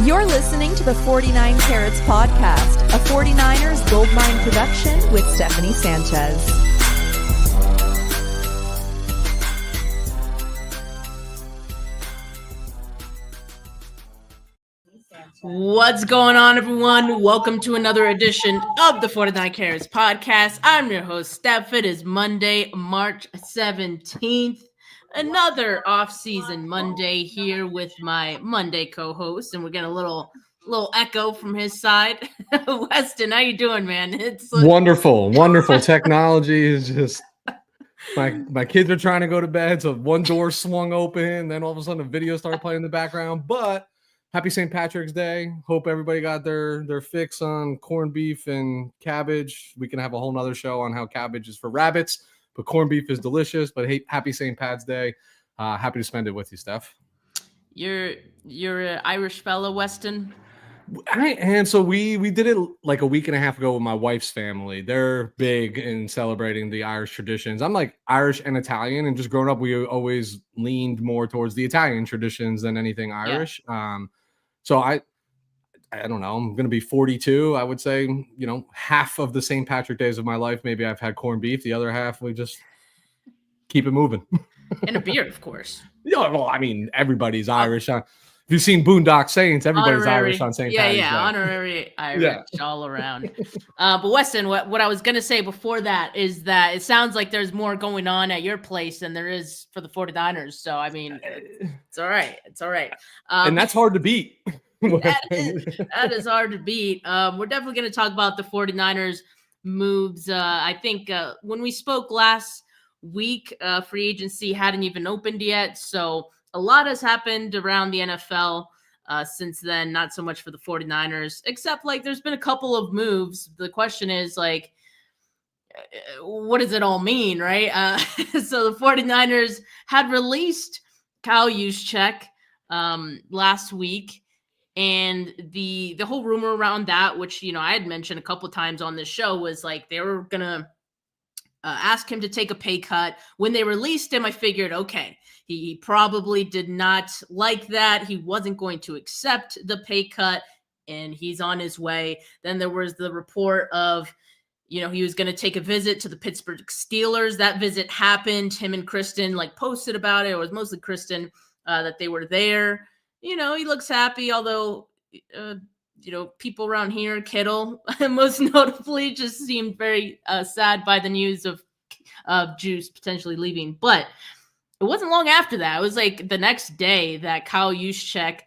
You're listening to the 49 Carats Podcast, a 49ers Goldmine production with Stephanie Sanchez. What's going on, everyone? Welcome to another edition of the 49 Carats Podcast. I'm your host, Steph. It is Monday, March 17th. Another off-season Monday here with my Monday co-host, and we're getting a little echo from his side. Weston, how you doing, man? It's wonderful technology is just my kids are trying to go to bed, so one door swung open, then all of a sudden a video started playing in the background. But happy St. Patrick's Day. Hope everybody got their fix on corned beef and cabbage. We can have a whole nother show on how cabbage is for rabbits, but corned beef is delicious. But hey, happy St. Pat's Day. Happy to spend it with you, Steph. You're an Irish fella, Weston? I am. So we did it like a week and a half ago with my wife's family. They're big in celebrating the Irish traditions. I'm like Irish and Italian, and just growing up, we always leaned more towards the Italian traditions than anything Irish. Yeah. So I don't know. I'm going to be 42. I would say, half of the St. Patrick days of my life, maybe I've had corned beef. The other half, we just keep it moving. And a beer, of course. Yeah, well, I mean, everybody's Irish. If you've seen Boondock Saints, everybody's honorary, Irish on St. Patrick's Day. Yeah, honorary Irish all around. But Weston, what I was going to say before that is that it sounds like there's more going on at your place than there is for the 49ers. So, I mean, it's all right. It's all right. And that's hard to beat. that is hard to beat. We're definitely going to talk about the 49ers moves. I think when we spoke last week, free agency hadn't even opened yet. So a lot has happened around the NFL since then. Not so much for the 49ers, except like there's been a couple of moves. The question is like, what does it all mean, right? So the 49ers had released Kyle Juszczyk last week. And the whole rumor around that, which, I had mentioned a couple of times on this show, was like they were going to ask him to take a pay cut. When they released him, I figured, okay, he probably did not like that. He wasn't going to accept the pay cut, and he's on his way. Then there was the report of, he was going to take a visit to the Pittsburgh Steelers. That visit happened. Him and Kristen posted about it. It was mostly Kristen that they were there. He looks happy, although, people around here, Kittle, most notably, just seemed very sad by the news of Juice potentially leaving. But it wasn't long after that. It was like the next day that Kyle Juszczyk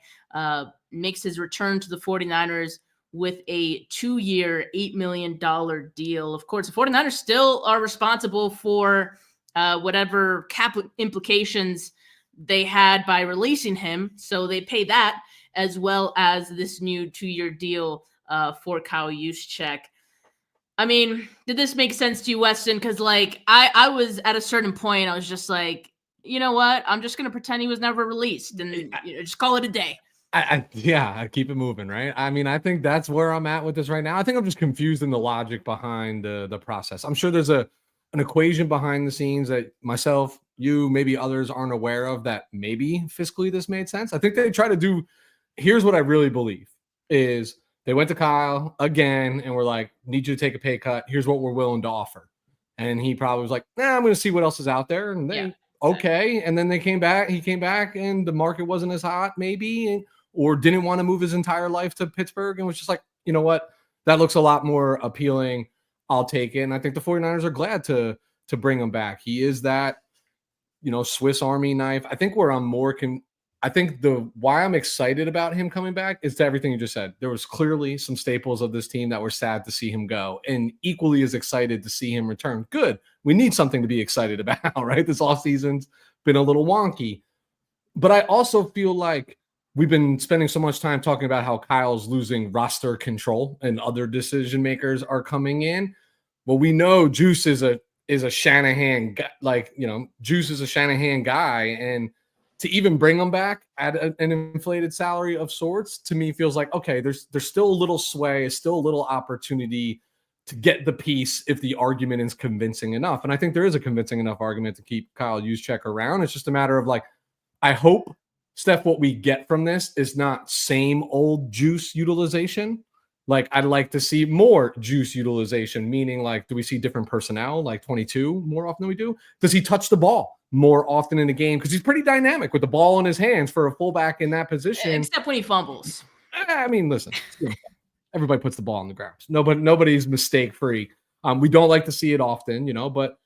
makes his return to the 49ers with a 2-year, $8 million deal. Of course, the 49ers still are responsible for whatever cap implications they had by releasing him. So they pay that as well as this new 2-year deal for Kyle Juszczyk. I mean, did this make sense to you, Weston? Because I was at a certain point, I was just like, you know what? I'm just going to pretend he was never released and just call it a day. I keep it moving, right? I mean, I think that's where I'm at with this right now. I think I'm just confused in the logic behind the process. I'm sure there's an equation behind the scenes that myself, you, maybe others aren't aware of, that maybe fiscally this made sense. I think they try to do, here's what I really believe, is they went to Kyle again and were like, need you to take a pay cut. Here's what we're willing to offer. And he probably was like, I'm going to see what else is out there. And they, okay. And then he came back and the market wasn't as hot maybe, or didn't want to move his entire life to Pittsburgh and was just like, you know what, that looks a lot more appealing. I'll take it. And I think the 49ers are glad to bring him back. He is that, Swiss Army knife. I think where I'm more why I'm excited about him coming back is to everything you just said. There was clearly some staples of this team that were sad to see him go, and equally as excited to see him return. Good. We need something to be excited about, right? This offseason's been a little wonky. But I also feel like we've been spending so much time talking about how Kyle's losing roster control and other decision makers are coming in. Well, we know Juice is a Shanahan guy, Juice is a Shanahan guy, and to even bring him back at an inflated salary of sorts, to me feels like, okay, there's still a little sway, still a little opportunity to get the piece if the argument is convincing enough. And I think there is a convincing enough argument to keep Kyle Juszczyk around. It's just a matter of I hope Steph, what we get from this is not same old juice utilization. Like, I'd like to see more juice utilization, meaning like, do we see different personnel, like 22 more often than we do? Does he touch the ball more often in the game? Because he's pretty dynamic with the ball in his hands for a fullback in that position. Except when he fumbles. I mean, listen, everybody puts the ball on the ground. Nobody's mistake free. We don't like to see it often, but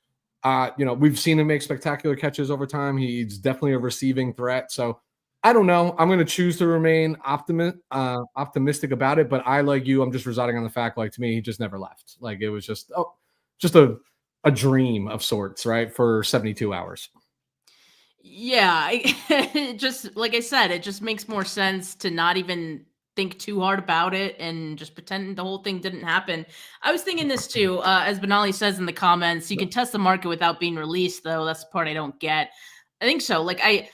we've seen him make spectacular catches over time. He's definitely a receiving threat. So I don't know. I'm going to choose to remain optimistic about it. But I, like you, I'm just residing on the fact, like, to me, he just never left. Like, it was just a dream of sorts, right? For 72 hours. Yeah. It just, like I said, it just makes more sense to not even think too hard about it and just pretend the whole thing didn't happen. I was thinking this too, as Benali says in the comments, you can test the market without being released, though. That's the part I don't get. I think so. Like,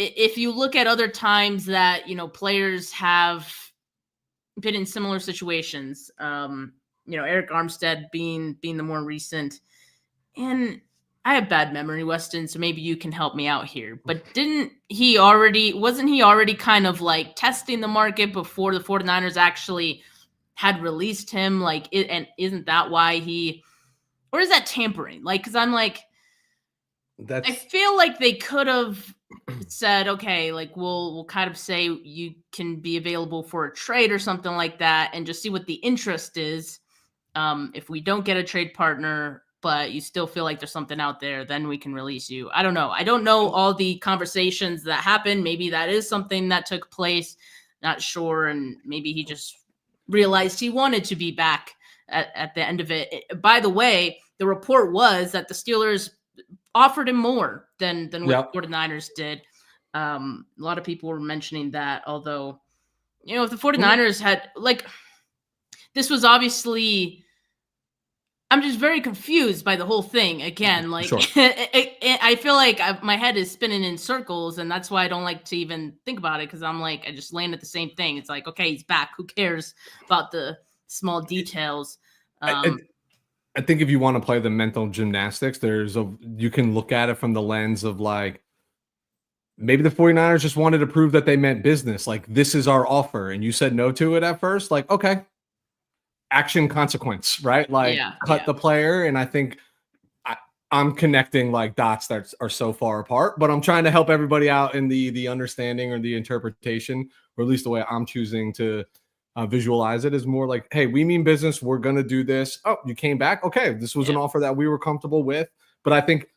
if you look at other times that, players have been in similar situations, Eric Armstead being the more recent, and I have bad memory, Weston, so maybe you can help me out here. But wasn't he already kind of like testing the market before the 49ers actually had released him? And isn't that why or is that tampering? Like, because I'm like, I feel like they could have said, okay, like we'll kind of say you can be available for a trade or something like that, and just see what the interest is. If we don't get a trade partner, but you still feel like there's something out there, then we can release you. I don't know. I don't know all the conversations that happened. Maybe that is something that took place. Not sure. And maybe he just realized he wanted to be back at the end of it. By the way, the report was that the Steelers offered him more than what the 49ers did. A lot of people were mentioning that, although, if the 49ers had, like, this was obviously, I'm just very confused by the whole thing. Again, like, sure. I feel like my head is spinning in circles, and that's why I don't like to even think about it, because I'm like, I just land at the same thing. It's like, okay, he's back. Who cares about the small details? I think if you want to play the mental gymnastics, you can look at it from the lens of, like, maybe the 49ers just wanted to prove that they meant business. Like, this is our offer, and you said no to it at first. Like, okay. Action consequence, right? Like, cut the player. And I think I'm connecting like dots that are so far apart, but I'm trying to help everybody out in the understanding or the interpretation, or at least the way I'm choosing to visualize it, is more like, hey, we mean business. We're going to do this. Oh, you came back. Okay. This was an offer that we were comfortable with. But I think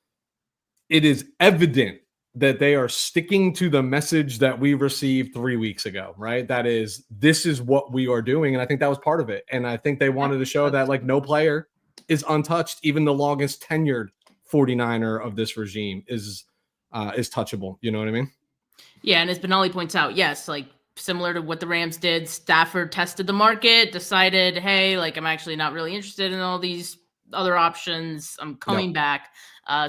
it is evident that they are sticking to the message that we received 3 weeks ago, right? That is, this is what we are doing. And I think that was part of it. And I think they wanted to show that, like, no player is untouched. Even the longest tenured 49er of this regime is touchable. You know what I mean? Yeah. And as Benali points out, yes, like, similar to what the Rams did, Stafford tested the market, decided, hey, like, I'm actually not really interested in all these other options. I'm coming back.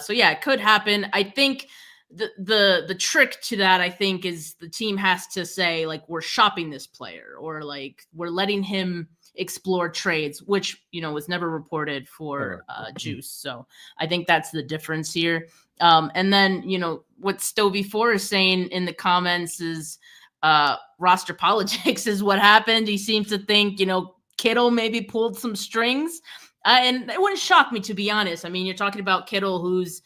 So yeah, it could happen. I think the trick to that, I think, is the team has to say, like, we're shopping this player, or like we're letting him explore trades, which, was never reported for Juice. So I think that's the difference here. And then, what Stovey 4 is saying in the comments is roster politics is what happened. He seems to think, Kittle maybe pulled some strings. And it wouldn't shock me, to be honest. I mean, you're talking about Kittle, who's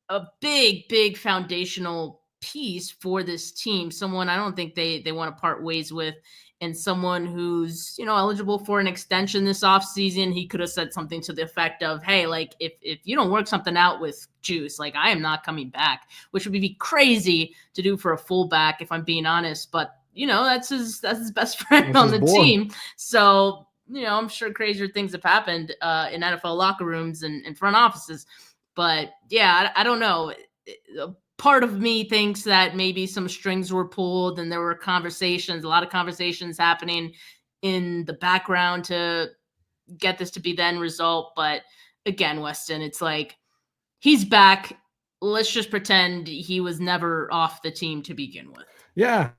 a big foundational piece for this team. Someone I don't think they want to part ways with, and someone who's, eligible for an extension this offseason. He could have said something to the effect of, hey, like, if you don't work something out with Juice, like, I am not coming back, which would be crazy to do for a fullback, if I'm being honest. But, that's his best friend on the team. So, I'm sure crazier things have happened in NFL locker rooms and in front offices. But yeah, I don't know. Part of me thinks that maybe some strings were pulled and there were a lot of conversations happening in the background to get this to be the end result. But again, Weston, it's like, he's back. Let's just pretend he was never off the team to begin with. Yeah.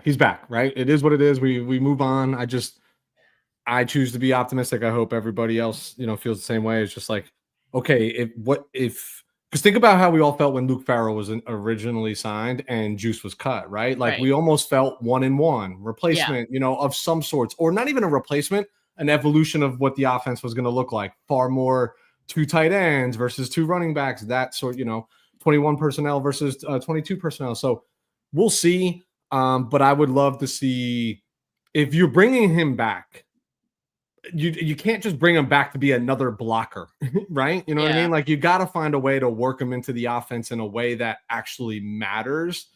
He's back, right? It is what it is. We move on. I choose to be optimistic. I hope everybody else, feels the same way. It's just like, okay, because Because think about how we all felt when Luke Farrell was originally signed and Juice was cut, right? Like we almost felt 1-1 replacement, of some sorts, or not even a replacement, an evolution of what the offense was going to look like. Far more 2 tight ends versus 2 running backs, that sort, 21 personnel versus 22 personnel. So we'll see. But I would love to see, if you're bringing him back, you can't just bring him back to be another blocker, right? You know what I mean? Like, you got to find a way to work him into the offense in a way that actually matters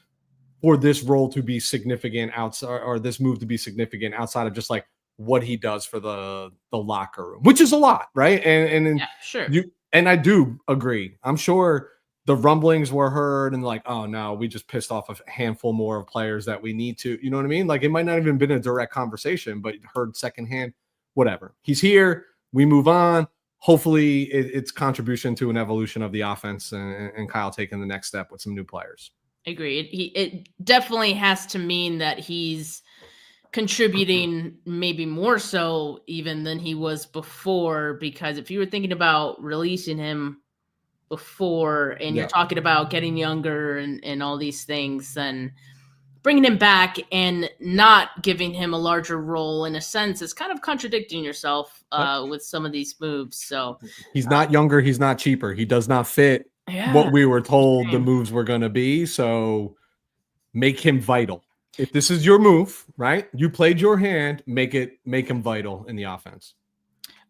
for this role to be significant outside, or this move to be significant outside of just like what he does for the locker room, which is a lot, right? And sure. And I do agree. I'm sure the rumblings were heard and like, oh no, we just pissed off a handful more of players that we need to, you know what I mean? Like, it might not even been a direct conversation, but heard secondhand. Whatever. He's here. We move on. Hopefully it's contribution to an evolution of the offense and Kyle taking the next step with some new players. Agreed. It definitely has to mean that he's contributing maybe more so even than he was before, because if you were thinking about releasing him before and you're talking about getting younger and all these things, then bringing him back and not giving him a larger role, in a sense, is kind of contradicting yourself with some of these moves. So he's not younger. He's not cheaper. He does not fit what we were told the moves were going to be. So make him vital. If this is your move, right? You played your hand, make him vital in the offense.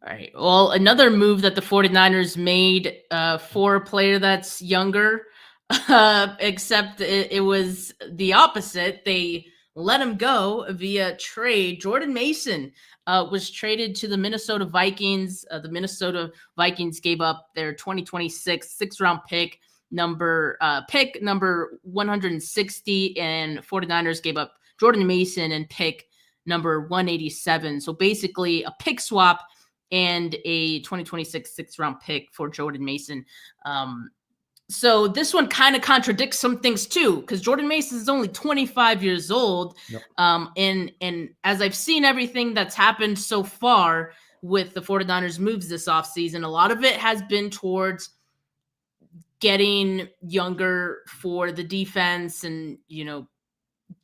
All right. Well, another move that the 49ers made for a player that's younger, except it was the opposite. They let him go via trade. Jordan Mason was traded to the Minnesota Vikings. The Minnesota Vikings gave up their 2026 6th-round pick number 160, and 49ers gave up Jordan Mason and pick number 187. So basically a pick swap and a 2026 6th-round pick for Jordan Mason. So this one kind of contradicts some things too, because Jordan Mason is only 25 years old. Yep. And as I've seen everything that's happened so far with the 49ers moves this offseason, a lot of it has been towards getting younger for the defense and,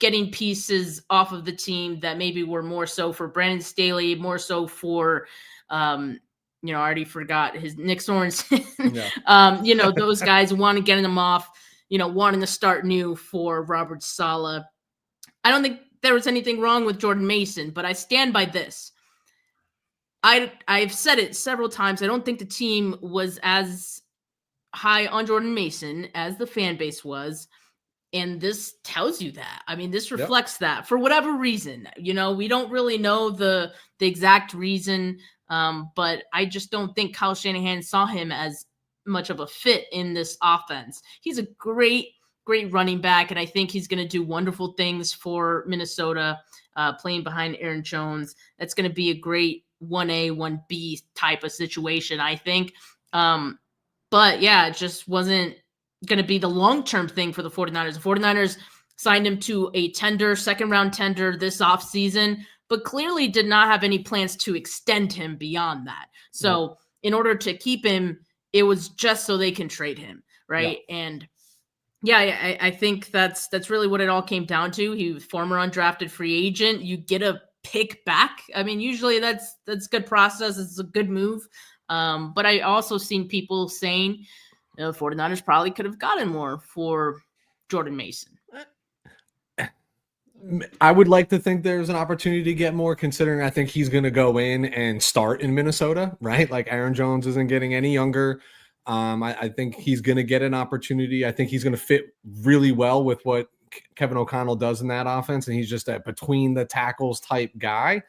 getting pieces off of the team that maybe were more so for Brandon Staley, more so for, I already forgot his Nick Sorensen, those guys want to get them off, wanting to start new for Robert Saleh. I don't think there was anything wrong with Jordan Mason, but I stand by this. I've said it several times. I don't think the team was as high on Jordan Mason as the fan base was. And this tells you that. I mean, this reflects that for whatever reason. We don't really know the exact reason, but I just don't think Kyle Shanahan saw him as much of a fit in this offense. He's a great running back, and I think he's going to do wonderful things for Minnesota, playing behind Aaron Jones. That's going to be a great 1A, 1B type of situation, I think. But yeah, it just wasn't going to be the long-term thing for the 49ers. The 49ers signed him to a second-round tender this offseason, but clearly did not have any plans to extend him beyond that. So in order to keep him, it was just so they can trade him, right? Yeah. And I think that's really what it all came down to. He was former undrafted free agent. You get a pick back. I mean, usually that's good process. It's a good move. But I also seen people saying, the 49ers probably could have gotten more for Jordan Mason. I would like to think there's an opportunity to get more, considering I think he's going to go in and start in Minnesota, right? Like, Aaron Jones isn't getting any younger. I think he's going to get an opportunity. I think he's going to fit really well with what Kevin O'Connell does in that offense, and he's just a between the tackles type guy.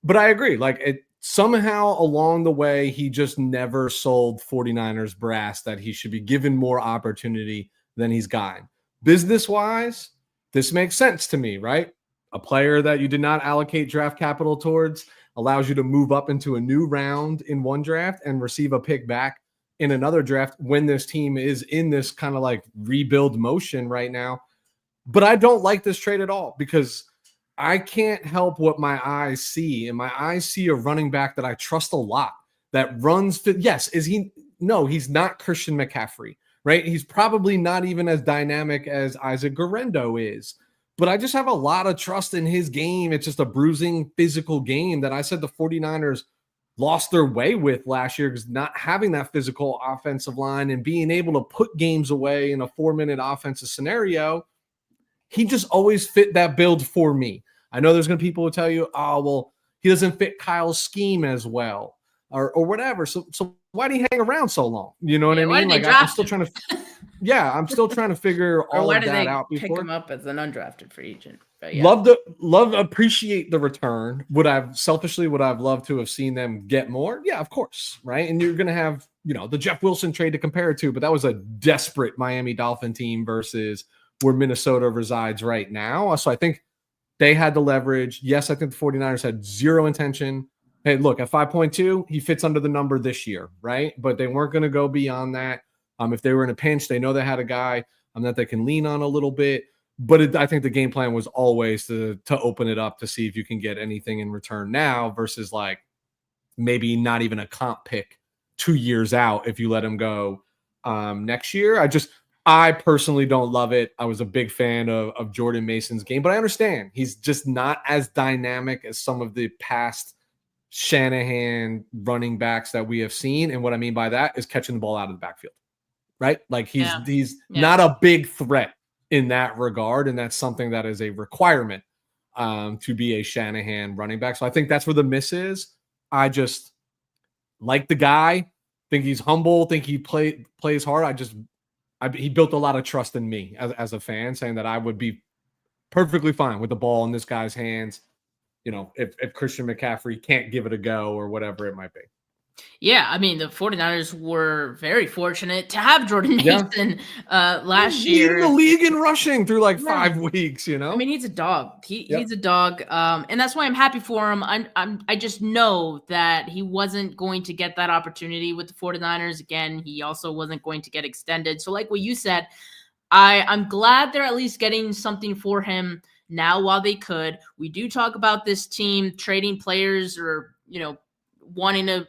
But I agree. Like, somehow along the way, he just never sold 49ers brass that he should be given more opportunity than he's gotten. Business-wise, this makes sense to me, right? A player that you did not allocate draft capital towards allows you to move up into a new round in one draft and receive a pick back in another draft when this team is in this kind of like rebuild motion right now. But I don't like this trade at all, because I can't help what my eyes see. And my eyes see a running back that I trust a lot, that runs fit. Yes. Is he? No, he's not Christian McCaffrey, right? He's probably not even as dynamic as Isaac Guerrero is. But I just have a lot of trust in his game. It's just a bruising physical game that I said the 49ers lost their way with last year, because not having that physical offensive line and being able to put games away in a 4-minute offensive scenario, he just always fit that build for me. I know there's going to be people who tell you, oh, well, he doesn't fit Kyle's scheme as well or whatever. So why do you hang around so long? You know what I mean? Like, I'm still trying to I'm still trying to figure all of that out before. Pick him up as an undrafted free agent. But Appreciate the return. Would I've loved to have seen them get more? Yeah, of course. Right. And you're going to have, the Jeff Wilson trade to compare it to, but that was a desperate Miami Dolphin team versus where Minnesota resides right now. So I think they had the leverage. Yes, I think the 49ers had zero intention. Hey, look, at 5.2, he fits under the number this year, right? But they weren't going to go beyond that. If they were in a pinch, they know they had a guy that they can lean on a little bit. But I think the game plan was always to open it up to see if you can get anything in return now versus like maybe not even a comp pick 2 years out if you let him go next year. I personally don't love it. I was a big fan of Jordan Mason's game, but I understand he's just not as dynamic as some of the past Shanahan running backs that we have seen. And what I mean by that is catching the ball out of the backfield, right? Like he's not a big threat in that regard. And that's something that is a requirement to be a Shanahan running back. So I think that's where the miss is. I just like the guy, think he's humble, think he plays hard. He built a lot of trust in me as a fan, saying that I would be perfectly fine with the ball in this guy's hands, if Christian McCaffrey can't give it a go or whatever it might be. Yeah, I mean, the 49ers were very fortunate to have Jordan Mason last year. Leading the league in rushing through 5 weeks, I mean, he's a dog. He's a dog. And that's why I'm happy for him. I just know that he wasn't going to get that opportunity with the 49ers. Again, he also wasn't going to get extended. So like what you said, I'm glad they're at least getting something for him now while they could. We do talk about this team trading players or, wanting to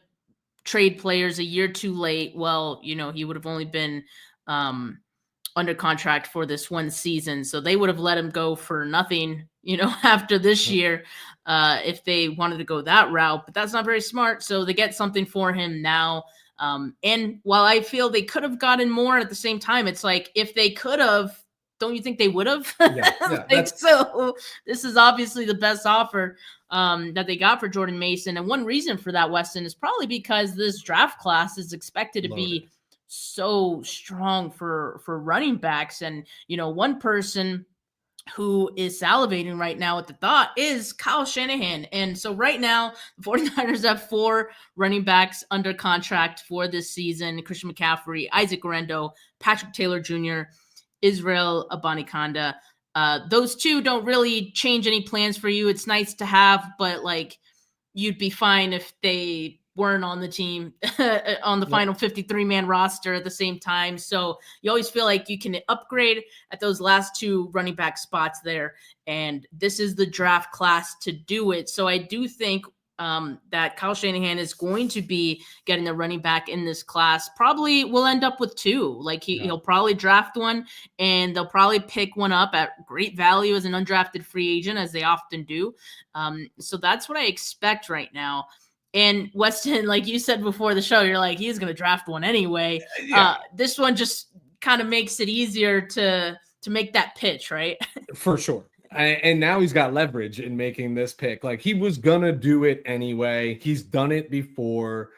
trade players a year too late. Well, he would have only been under contract for this one season. So they would have let him go for nothing, after this year if they wanted to go that route. But that's not very smart. So they get something for him now. And while I feel they could have gotten more at the same time, it's like if they could have, don't you think they would have? So this is obviously the best offer that they got for Jordan Mason. And one reason for that, Weston, is probably because this draft class is expected to be so strong for running backs. And, one person who is salivating right now at the thought is Kyle Shanahan. And so right now, the 49ers have 4 running backs under contract for this season: Christian McCaffrey, Isaac Guerrero, Patrick Taylor Jr., Israel Abanikanda. Those 2 don't really change any plans for you. It's nice to have, but you'd be fine if they weren't on the team on the final 53-man roster at the same time. So you always feel like you can upgrade at those last 2 running back spots there. And this is the draft class to do it. So I do think that Kyle Shanahan is going to be getting the running back in this class. Probably will end up with 2. He'll probably draft one, and they'll probably pick one up at great value as an undrafted free agent, as they often do. So that's what I expect right now. And Weston, like you said before the show, you're like, he's going to draft one anyway. This one just kind of makes it easier to make that pitch, right? For sure. And now he's got leverage in making this pick. He was going to do it anyway. He's done it before.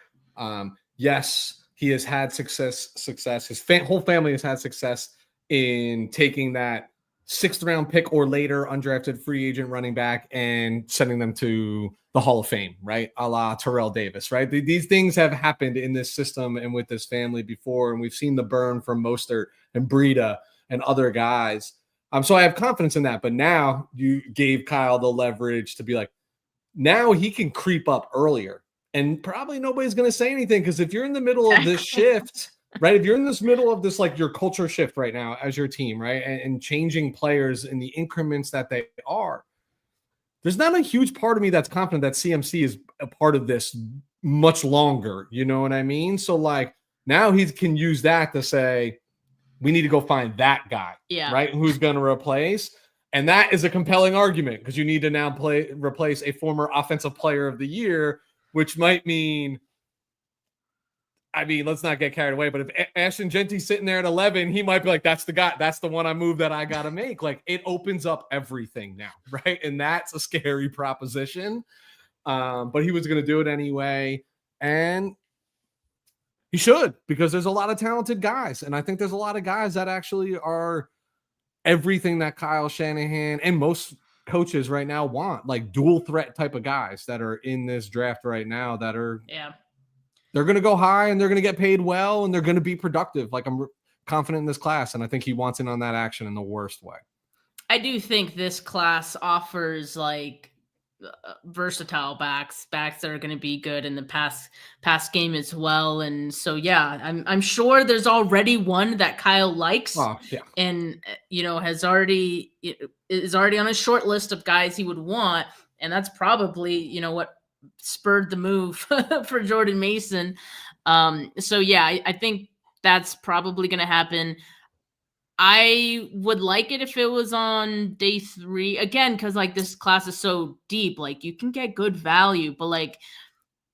Yes, he has had success. His whole family has had success in taking that 6th round pick or later undrafted free agent running back and sending them to the Hall of Fame, right? A la Terrell Davis, right? These things have happened in this system and with this family before, and we've seen the burn from Mostert and Breida and other guys. So I have confidence in that. But now you gave Kyle the leverage to be like, now he can creep up earlier, and probably nobody's going to say anything, because if you're in the middle of this shift, right? If you're in this middle of this, your culture shift right now as your team, right? And changing players in the increments that they are, there's not a huge part of me that's confident that CMC is a part of this much longer. You know what I mean? So now he can use that to say, we need to go find that guy, right? Who's going to replace. And that is a compelling argument because you need to now replace a former offensive player of the year, which might mean, I mean, let's not get carried away, but if Ashton Genty's sitting there at 11, he might be like, that's the guy. That's the one I move that I got to make. Like, it opens up everything now, right? And that's a scary proposition. But he was going to do it anyway. And he should, because there's a lot of talented guys. And I think there's a lot of guys that actually are everything that Kyle Shanahan and most coaches right now want, like dual threat type of guys that are in this draft right now that are, they're going to go high and they're going to get paid well and they're going to be productive. Like, I'm confident in this class, and I think he wants in on that action in the worst way. I do think this class offers like versatile backs that are going to be good in the pass game as well. And so, yeah, I'm sure there's already one that Kyle likes and, you know, is already on a short list of guys he would want. And that's probably, you know, what spurred the move for Jordan Mason. So yeah, I think that's probably going to happen. I would like it if it was on day 3 again, because like this class is so deep, like you can get good value, but like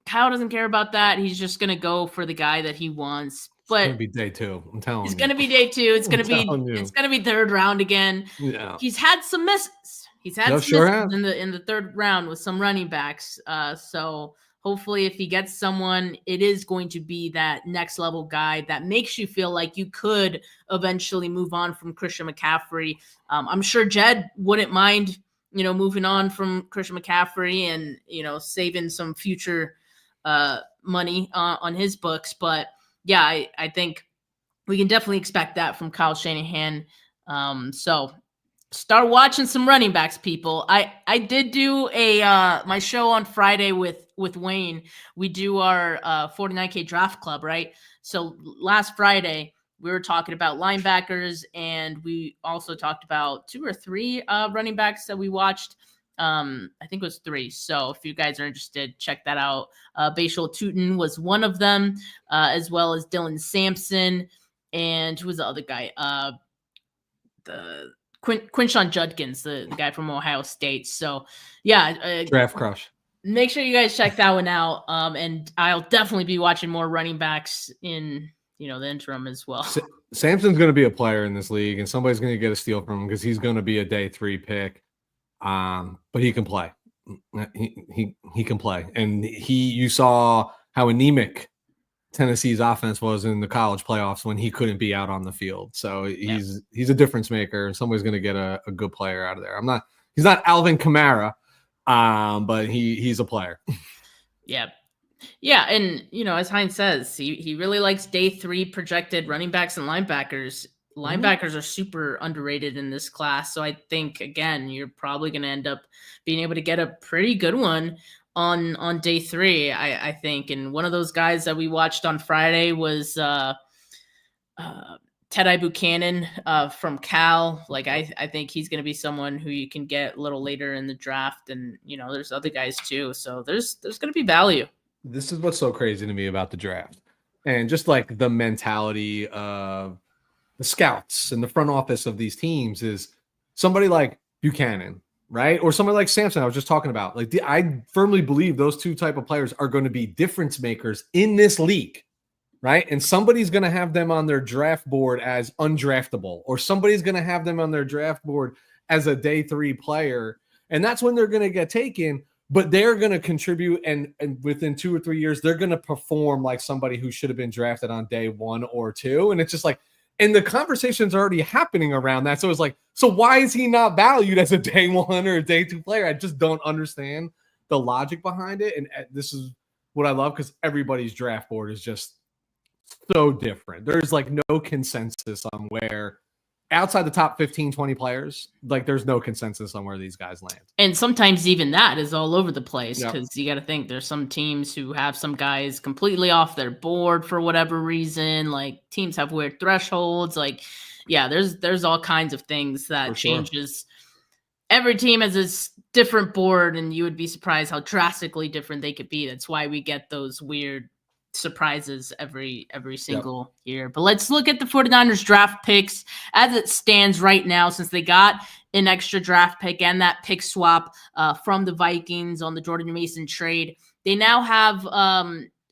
Kyle doesn't care about that. He's just going to go for the guy that he wants. But it's going to be day 2. I'm telling you. It's going to be day 2. It's going to be third round again. Yeah. He's had some misses. He's had some misses in the third round with some running backs. So hopefully if he gets someone, it is going to be that next level guy that makes you feel like you could eventually move on from Christian McCaffrey. I'm sure Jed wouldn't mind, you know, moving on from Christian McCaffrey and, you know, saving some future money on his books. But yeah, I think we can definitely expect that from Kyle Shanahan. So start watching some running backs, people. I did do my show on Friday with Wayne. We do our 49K draft club, right? So last Friday we were talking about linebackers, and we also talked about 2 or 3 running backs that we watched. I think it was 3. So if you guys are interested, check that out. Bashal Tutin was one of them, as well as Dylan Sampson, and who was the other guy? Quinshon Judkins, the guy from Ohio State. So yeah, draft crush. Make sure you guys check that one out. And I'll definitely be watching more running backs in, you know, the interim as well. Sampson's going to be a player in this league, and somebody's going to get a steal from him because he's going to be a day 3 pick. But he can play. He can play, and you saw how anemic Tennessee's offense was in the college playoffs when he couldn't be out on the field. So he's a difference maker, and somebody's going to get a good player out of there. He's not Alvin Kamara, but he's a player. Yeah. And you know, as Hines says, he really likes day 3 projected running backs and linebackers. Linebackers are super underrated in this class. So I think, again, you're probably going to end up being able to get a pretty good one on day 3, I think. And one of those guys that we watched on Friday was Teddy Buchanan from Cal. Like, I think he's going to be someone who you can get a little later in the draft. And, you know, there's other guys too. So there's going to be value. This is what's so crazy to me about the draft. And just like the mentality of the scouts and the front office of these teams is somebody like Buchanan, right? Or somebody like Sampson I was just talking about. Like, I firmly believe those 2 type of players are going to be difference makers in this league, right? And somebody's going to have them on their draft board as undraftable, or somebody's going to have them on their draft board as a day 3 player. And that's when they're going to get taken, but they're going to contribute. And within 2 or 3 years, they're going to perform like somebody who should have been drafted on day 1 or 2. And it's just like, and the conversation's already happening around that. So it's like, so why is he not valued as a day 1 or a day 2 player? I just don't understand the logic behind it. And this is what I love, because everybody's draft board is just so different. There's like no consensus on where, outside the top 15, 20 players, like there's no consensus on where these guys land. And sometimes even that is all over the place, because you got to think there's some teams who have some guys completely off their board for whatever reason. Like, teams have weird thresholds. Like, yeah, there's all kinds of things that changes. Every team has this different board, and you would be surprised how drastically different they could be. That's why we get those weird surprises every single year. But let's look at the 49ers draft picks as it stands right now, since they got an extra draft pick and that pick swap from the Vikings on the Jordan Mason trade. They now have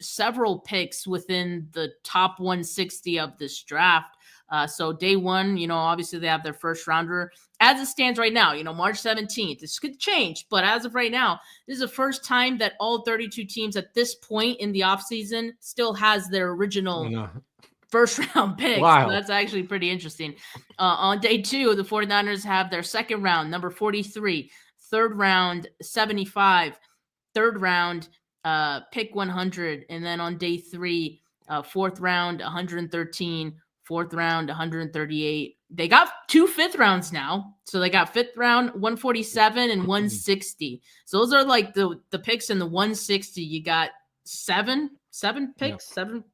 several picks within the top 160 of this draft. So day one, obviously they have their first rounder. As it stands right now, March 17th, this could change, but as of right now, this is the first time that all 32 teams at this point in the offseason still has their original first round picks. Wow. So that's actually pretty interesting. On day two, the 49ers have their second round, number 43, third round, 75, third round, pick 100. And then on day three, fourth round, 113, fourth round, 138. They got 2 fifth rounds now. So they got fifth round, 147 and 160. So those are like the picks in the 160. You got seven picks, seven.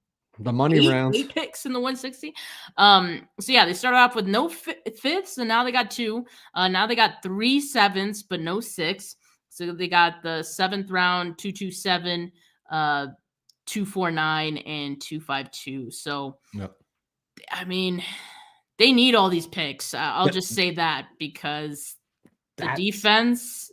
The money rounds. 8 picks in the 160. So yeah, they started off with no fifths, and now they got 2. Now they got 3 7s, but no 6. So they got the 7th round, 227, 249, and 252. So I mean, they need all these picks. I'll just say that, because the defense,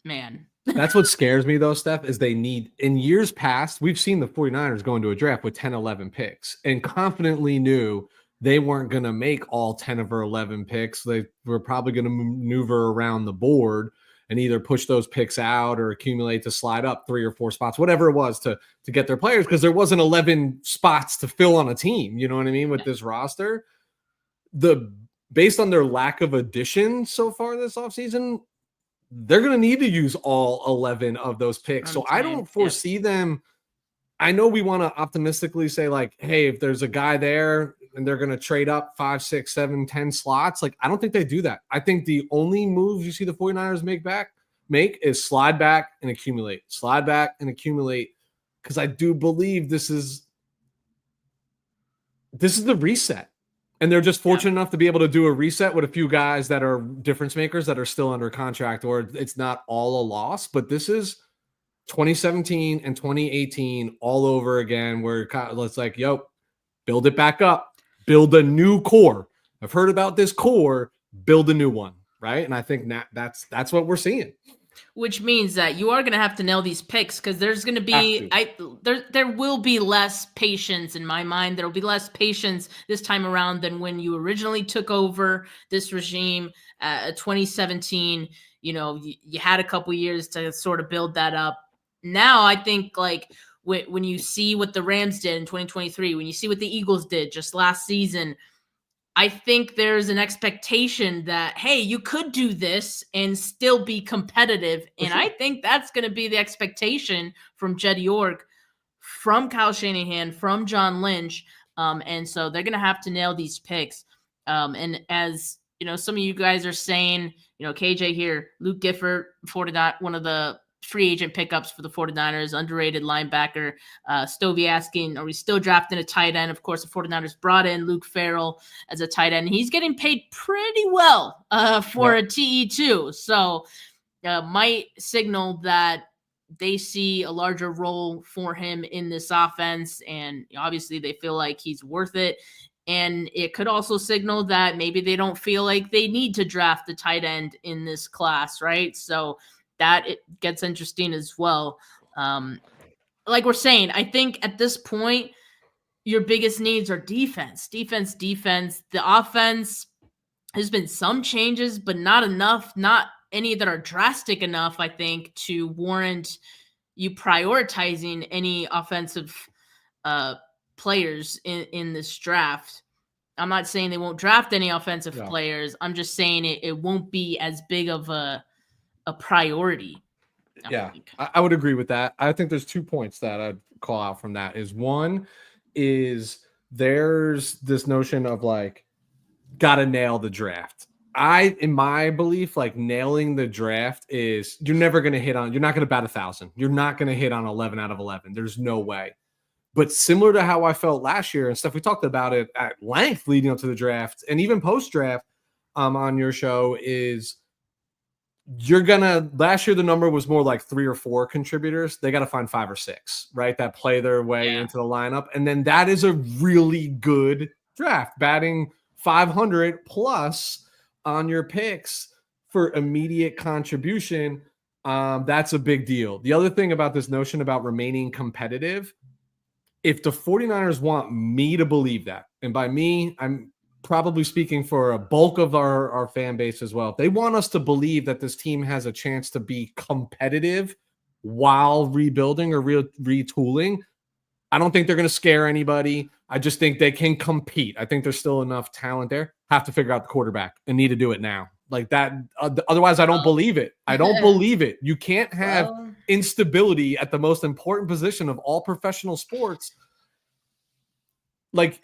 man. That's what scares me, though, Steph, is they need, in years past, we've seen the 49ers go into a draft with 10, 11 picks and confidently knew they weren't going to make all 10 of or 11 picks. They were probably going to maneuver around the board and either push those picks out or accumulate to slide up 3 or 4 spots, whatever it was to get their players, because there wasn't 11 spots to fill on a team. You know what I mean? With this roster, based on their lack of addition so far this offseason, they're going to need to use all 11 of those picks. So I don't foresee them. I know we want to optimistically say, like, hey, if there's a guy there and they're going to trade up 5, 6, 7, 10 slots, like, I don't think they do that. I think the only moves you see the 49ers make is slide back and accumulate, because I do believe this is the reset. And they're just fortunate enough to be able to do a reset with a few guys that are difference makers that are still under contract, or it's not all a loss. But this is 2017 and 2018 all over again, where it's like, build it back up, build a new core. I've heard about this core, build a new one, right? And I think that's what we're seeing. Which means that you are going to have to nail these picks, because there's going to be there will be less patience in my mind. There will be less patience this time around than when you originally took over this regime, 2017. You had a couple years to sort of build that up. Now I think, like, when you see what the Rams did in 2023, when you see what the Eagles did just last season, I think there's an expectation that, hey, you could do this and still be competitive. And I think that's going to be the expectation from Jed York, from Kyle Shanahan, from John Lynch. And so they're going to have to nail these picks. And as some of you guys are saying, KJ here, Luke Gifford, one of the free agent pickups for the 49ers, underrated linebacker. Stovey asking, are we still drafting a tight end? Of course, the 49ers brought in Luke Farrell as a tight end. He's getting paid pretty well for a TE2. So might signal that they see a larger role for him in this offense. And obviously they feel like he's worth it. And it could also signal that maybe they don't feel like they need to draft a tight end in this class, right? So that it gets interesting as well. Like we're saying, I think at this point, your biggest needs are defense. The offense, there's been some changes, but not enough, not any that are drastic enough, I think, to warrant you prioritizing any offensive players in this draft. I'm not saying they won't draft any offensive players. I'm just saying it won't be as big of a priority. I would agree with that. I think there's 2 points that I'd call out from that. One is there's this notion of, like, gotta nail the draft. In my belief, like, nailing the draft is, you're not going to bat 1,000. You're not going to hit on 11 out of 11. There's no way. But similar to how I felt last year and stuff, we talked about it at length leading up to the draft and even post-draft on your show, is last year the number was more like 3 or 4 contributors. They got to find 5 or 6, right? That play their way into the lineup. And then that is a really good draft, batting 500 plus on your picks for immediate contribution. That's a big deal. The other thing about this notion about remaining competitive, if the 49ers want me to believe that, and by me, I'm probably speaking for a bulk of our fan base as well. If they want us to believe that this team has a chance to be competitive while rebuilding or retooling, I don't think they're going to scare anybody. I just think they can compete. I think there's still enough talent there. Have to figure out the quarterback and need to do it now. Like that. Otherwise, I don't believe it. I don't believe it. You can't have instability at the most important position of all professional sports. Like,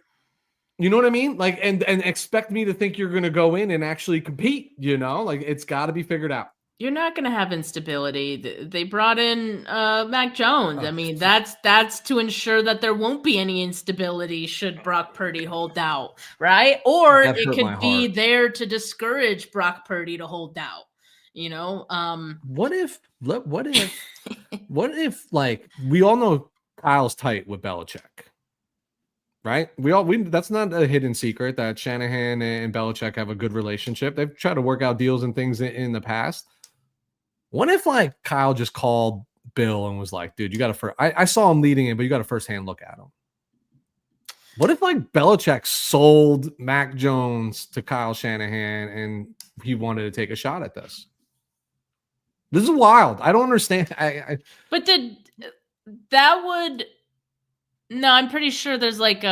you know what I mean? Like, and expect me to think you're going to go in and actually compete, like it's got to be figured out. You're not going to have instability. They brought in Mac Jones. I mean, that's to ensure that there won't be any instability should Brock Purdy hold out, right? Or it could be there to discourage Brock Purdy to hold out, What if like we all know Kyle's tight with Belichick? Right? That's not a hidden secret that Shanahan and Belichick have a good relationship. They've tried to work out deals and things in the past. What if like Kyle just called Bill and was like, dude, you got to I saw him leading it, but you got a firsthand look at him. What if like Belichick sold Mac Jones to Kyle Shanahan and he wanted to take a shot at this? This is wild. I don't understand. But no, I'm pretty sure there's like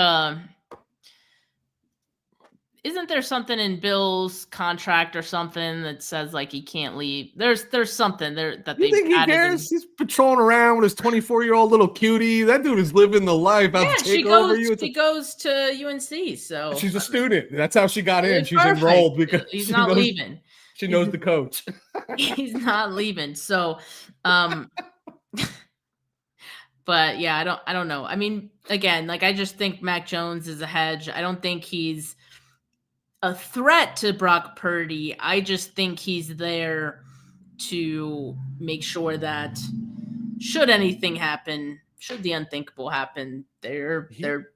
isn't there something in Bill's contract or something that says like he can't leave? There's something there that they think he cares. He's patrolling around with his 24-year-old little cutie. That dude is living the life. She goes to UNC, so she's a student. That's how she got in. She's enrolled because he's not leaving. She knows the coach. He's not leaving. So, but yeah, I don't know. I mean, again, like I just think Mac Jones is a hedge. I don't think he's a threat to Brock Purdy. I just think he's there to make sure that should anything happen, should the unthinkable happen, they're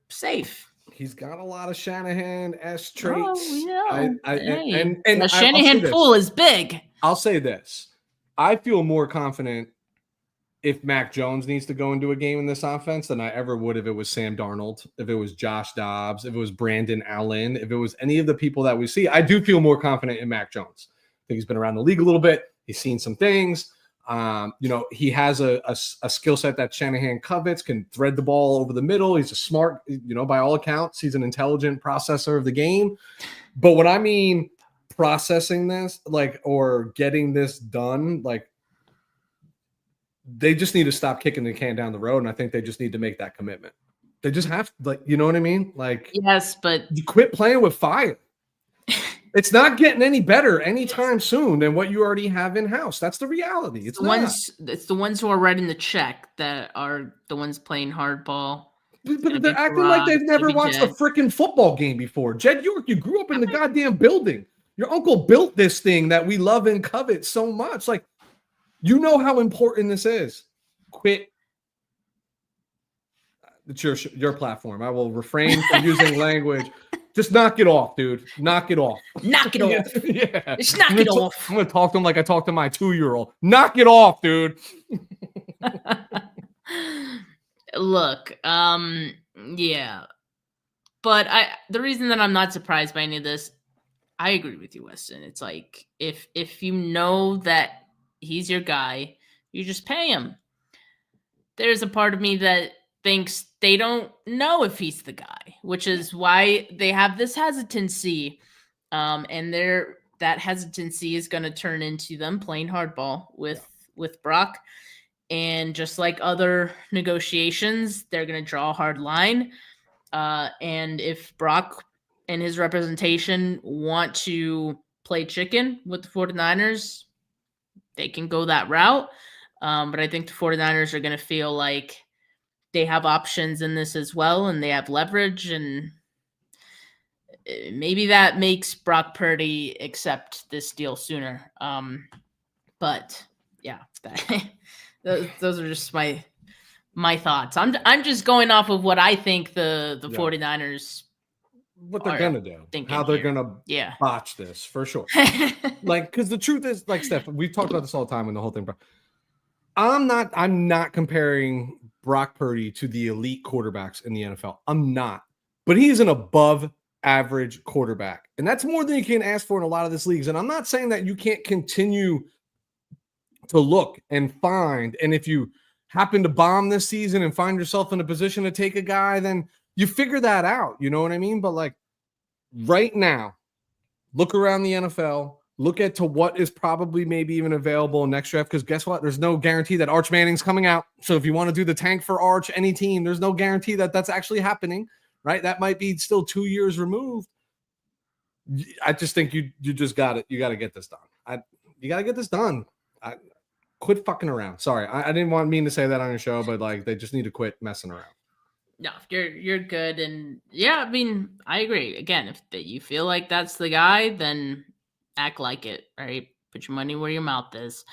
safe. He's got a lot of Shanahan-esque traits. Oh, and the Shanahan pool is big. I'll say this. I feel more confident if Mac Jones needs to go into a game in this offense than I ever would if it was Sam Darnold, if it was Josh Dobbs, if it was Brandon Allen, if it was any of the people that we see. I do feel more confident in Mac Jones. I think he's been around the league a little bit. He's seen some things. He has a skill set that Shanahan covets, can thread the ball over the middle. He's a smart, by all accounts, he's an intelligent processor of the game. But what I mean processing this, or getting this done, they just need to stop kicking the can down the road. And I think they just need to make that commitment. They just have to, you know what I mean? Yes, but you quit playing with fire. It's not getting any better anytime soon than what you already have in-house. That's the reality. It's the ones who are writing the check that are the ones playing hardball. But they're acting like they've never watched a freaking football game before. Jed York, you grew up in the goddamn building. Your uncle built this thing that we love and covet so much. You know how important this is. Quit. It's your platform. I will refrain from using language. Just knock it off, dude. Knock it off. Knock it off. Yeah. Just knock it off. I'm going to talk to him like I talk to my 2-year-old. Knock it off, dude. Look, yeah. But the reason that I'm not surprised by any of this, I agree with you, Weston. It's like if you know that he's your guy, you just pay him. There's a part of me that thinks they don't know if he's the guy, which is why they have this hesitancy. And that hesitancy is going to turn into them playing hardball with Brock. And just like other negotiations, they're going to draw a hard line. And if Brock and his representation want to play chicken with the 49ers, they can go that route. But I think the 49ers are going to feel like they have options in this as well, and they have leverage, and maybe that makes Brock Purdy accept this deal sooner. But yeah, those are just my thoughts. I'm just going off of what I think the 49ers what they're gonna do, how they're gonna botch this for sure. Like, because the truth is, like, Steph, we've talked about this all the time when the whole thing. I'm not comparing Brock Purdy to the elite quarterbacks in the NFL. I'm not, but he's an above average quarterback, and that's more than you can ask for in a lot of these leagues. And I'm not saying that you can't continue to look and find, and if you happen to bomb this season and find yourself in a position to take a guy, then you figure that out. You know what I mean? But like right now, look around the NFL, look at to what is probably maybe even available next draft. Because guess what? There's no guarantee that Arch Manning's coming out. So if you want to do the tank for Arch, any team, there's no guarantee that that's actually happening, right? That might be still 2 years removed. I just think you just got it. You got to get this done. You got to get this done. Quit fucking around. Sorry, I didn't mean to say that on your show, but like they just need to quit messing around. No, you're good, and yeah, I mean, I agree. Again, if you feel like that's the guy, then act like it. Right, put your money where your mouth is.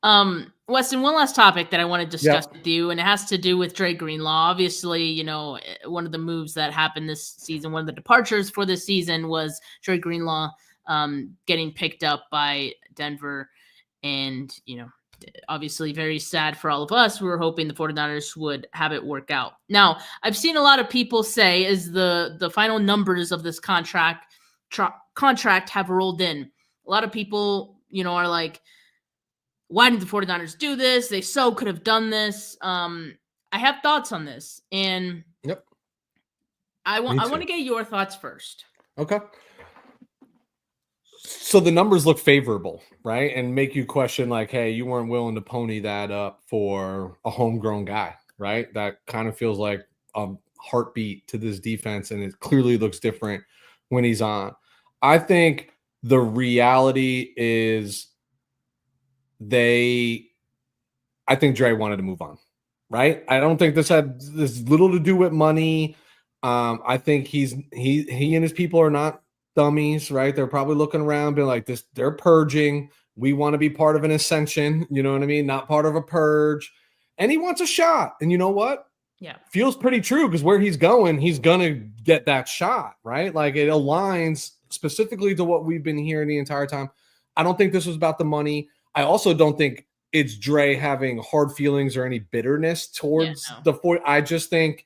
Weston, one last topic that I want to discuss with you, and it has to do with Dre Greenlaw. Obviously, you know, one of the moves that happened this season, one of the departures for this season was Dre Greenlaw getting picked up by Denver, and you know. Obviously very sad for all of us. We were hoping the 49ers would have it work out. Now, I've seen a lot of people say as the final numbers of this contract have rolled in. A lot of people, you know, are like, why didn't the 49ers do this? They could have done this. I have thoughts on this, and I want to get your thoughts first. Okay. So the numbers look favorable, right? And make you question like, hey, you weren't willing to pony that up for a homegrown guy, right? That kind of feels like a heartbeat to this defense, and it clearly looks different when he's on. I think the reality is I think Dre wanted to move on, right? I don't think this had this little to do with money. I think he and his people are not dummies, right? They're probably looking around being like, this, they're purging. We want to be part of an ascension, you know what I mean? Not part of a purge. And he wants a shot. And you know what? Yeah. Feels pretty true because where he's going to get that shot, right? Like it aligns specifically to what we've been hearing the entire time. I don't think this was about the money. I also don't think it's Dre having hard feelings or any bitterness towards I just think,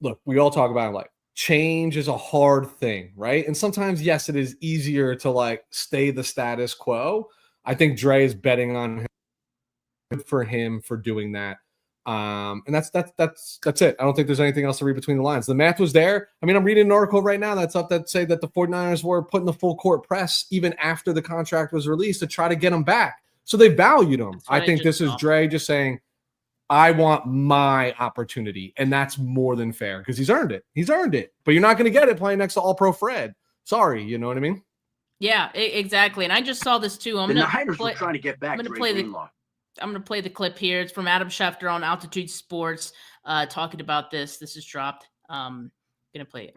look, we all talk about it like, change is a hard thing, right? And sometimes, yes, it is easier to like stay the status quo. I think Dre is betting on him. Good for him for doing that. And that's it. I don't think there's anything else to read between the lines. The math was there. I mean, I'm reading an article right now that's up that say that the 49ers were putting the full court press even after the contract was released to try to get him back. So they valued him. I think this is Dre just saying, I want my opportunity, and that's more than fair because he's earned it. He's earned it, but you're not going to get it playing next to All-Pro Fred. Sorry, you know what I mean? Yeah, exactly. And I just saw this too. The Niners were trying to get back. I'm going to play the clip here. It's from Adam Schefter on Altitude Sports, talking about this. This is dropped. Going to play it.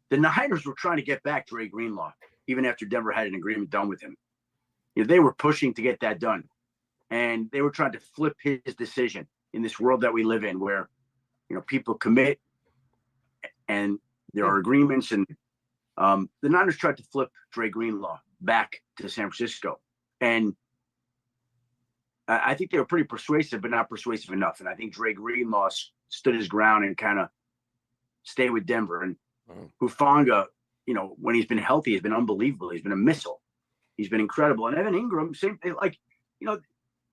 The Niners were trying to get back Dre Greenlaw, even after Denver had an agreement done with him. You know, they were pushing to get that done. And they were trying to flip his decision in this world that we live in where, you know, people commit and there are agreements. And the Niners tried to flip Dre Greenlaw back to San Francisco. And I think they were pretty persuasive, but not persuasive enough. And I think Dre Greenlaw stood his ground and kind of stayed with Denver. And Hufanga, you know, when he's been healthy, has been unbelievable. He's been a missile. He's been incredible. And Evan Ingram, same thing, like, you know,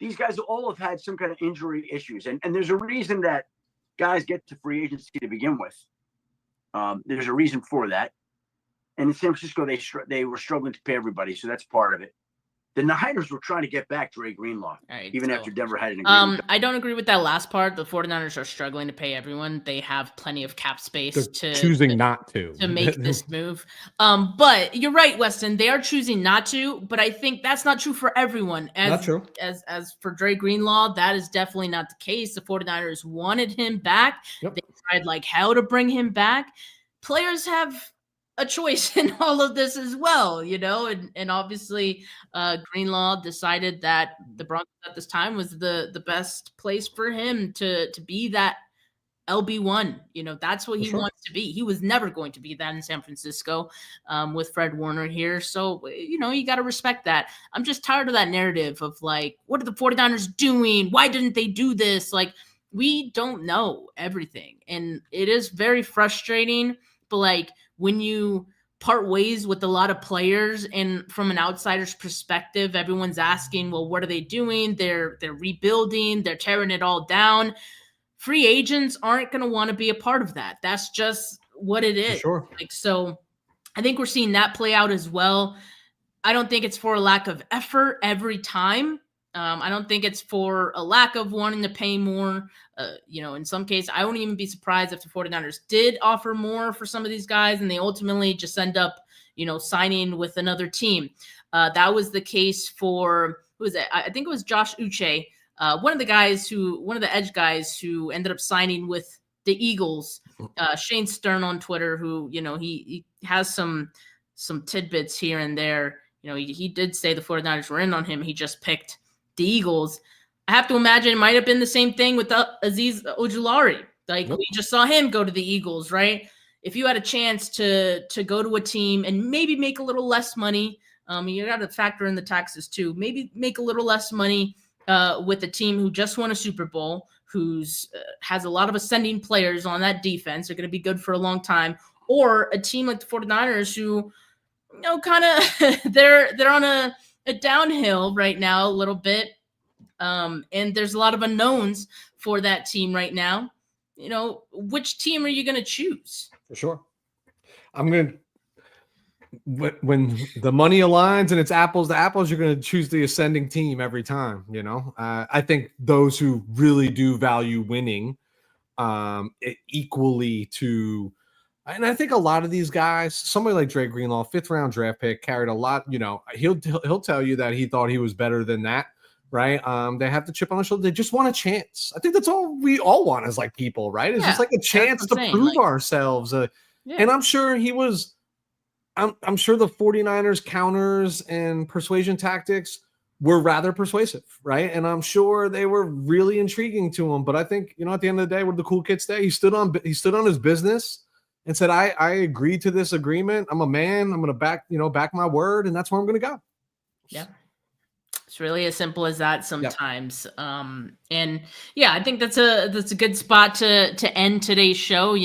these guys all have had some kind of injury issues. And there's a reason that guys get to free agency to begin with. There's a reason for that. And in San Francisco, they were struggling to pay everybody. So that's part of it. The Niners were trying to get back Dre Greenlaw, even after Denver had an agreement. I don't agree with that last part. The 49ers are struggling to pay everyone. They have plenty of cap space choosing not to make this move. But you're right, Weston. They are choosing not to, but I think that's not true for everyone. Not true. As for Dre Greenlaw, that is definitely not the case. The 49ers wanted him back. They tried like hell to bring him back. Players have a choice in all of this as well, and obviously Greenlaw decided that the Broncos at this time was the best place for him to be that LB1. That's what For he sure. wants to be. He was never going to be that in San Francisco with Fred Warner here. So, you got to respect that. I'm just tired of that narrative of like, what are the 49ers doing? Why didn't they do this? Like, we don't know everything. And it is very frustrating. But like when you part ways with a lot of players and from an outsider's perspective, everyone's asking, well, what are they doing? They're rebuilding, they're tearing it all down. Free agents aren't going to want to be a part of that. That's just what it is. For sure. Like, so I think we're seeing that play out as well. I don't think it's for a lack of effort every time. I don't think it's for a lack of wanting to pay more. In some cases, I wouldn't even be surprised if the 49ers did offer more for some of these guys and they ultimately just end up, signing with another team. That was the case for, who was it? I think it was Josh Uche, one of the edge guys who ended up signing with the Eagles. Shane Stern on Twitter, who, he has some tidbits here and there. He did say the 49ers were in on him. He just picked the Eagles. I have to imagine it might have been the same thing with Azeez Ojulari. Like, we just saw him go to the Eagles, right? If you had a chance to go to a team and maybe make a little less money, you got to factor in the taxes too. Maybe make a little less money with a team who just won a Super Bowl, who's has a lot of ascending players on that defense. They're going to be good for a long time. Or a team like the 49ers who, kind of they're on a downhill right now a little bit. And there's a lot of unknowns for that team right now. Which team are you going to choose? For sure. When the money aligns and it's apples to apples, you're going to choose the ascending team every time. I think those who really do value winning equally to, and I think a lot of these guys, somebody like Dre Greenlaw, 5th round draft pick, carried a lot. He'll tell you that he thought he was better than that. Right. They have the chip on the shoulder. They just want a chance. I think that's all we all want as like people, right? It's just like a chance to prove ourselves. And I'm sure he was, I'm sure the 49ers counters and persuasion tactics were rather persuasive, right? And I'm sure they were really intriguing to him. But I think, at the end of the day, what did the cool kid say? He stood on his business and said, I agreed to this agreement. I'm a man. I'm going to back my word. And that's where I'm going to go. Yeah. It's really as simple as that sometimes. And yeah, I think that's a good spot to end today's show.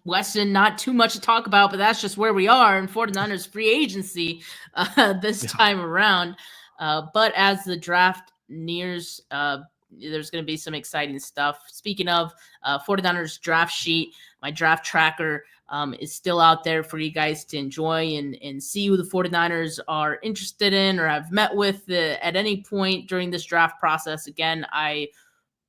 Weston, not too much to talk about, but that's just where we are in 49ers free agency this time around. But as the draft nears, there's going to be some exciting stuff. Speaking of 49ers draft sheet, my draft tracker is still out there for you guys to enjoy and see who the 49ers are interested in or have met with at any point during this draft process. Again, I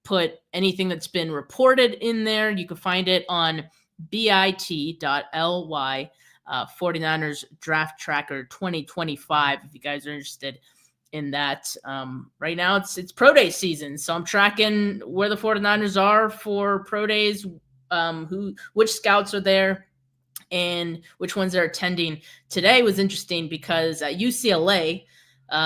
put anything that's been reported in there. You can find it on bit.ly, 49ers draft tracker 2025, if you guys are interested in that. Right now it's pro day season, so I'm tracking where the 49ers are for pro days, which scouts are there and which ones are attending. Today was interesting because at UCLA,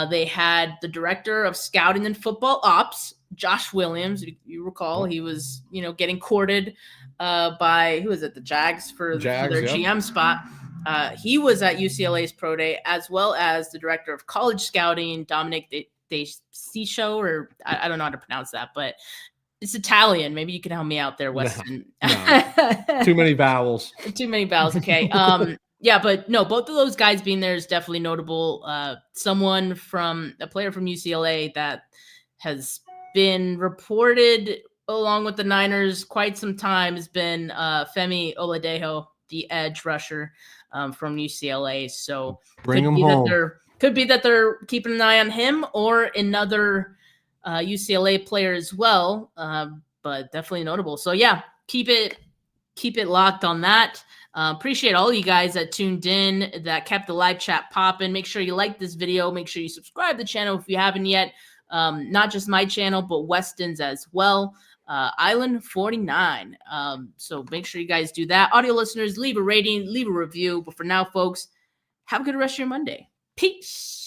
they had the director of scouting and football ops, Josh Williams. You recall, he was, getting courted by, who was it? The Jags for their GM spot. He was at UCLA's pro day, as well as the director of college scouting, Dominic DeCiccio, or I don't know how to pronounce that, but it's Italian. Maybe you can help me out there, Weston. No. Too many vowels. Too many vowels. Okay. Yeah, but no, both of those guys being there is definitely notable. A player from UCLA that has been reported along with the Niners quite some time has been Femi Oladejo, the edge rusher from UCLA. So bring him home. Could be that they're keeping an eye on him or another UCLA player as well, but definitely notable. So yeah, keep it locked on that. Appreciate all you guys that tuned in, that kept the live chat popping. Make sure you like this video. Make sure you subscribe to the channel if you haven't yet. Not just my channel, but Weston's as well. Island 49. So make sure you guys do that. Audio listeners, leave a rating, leave a review. But for now, folks, have a good rest of your Monday. Peace.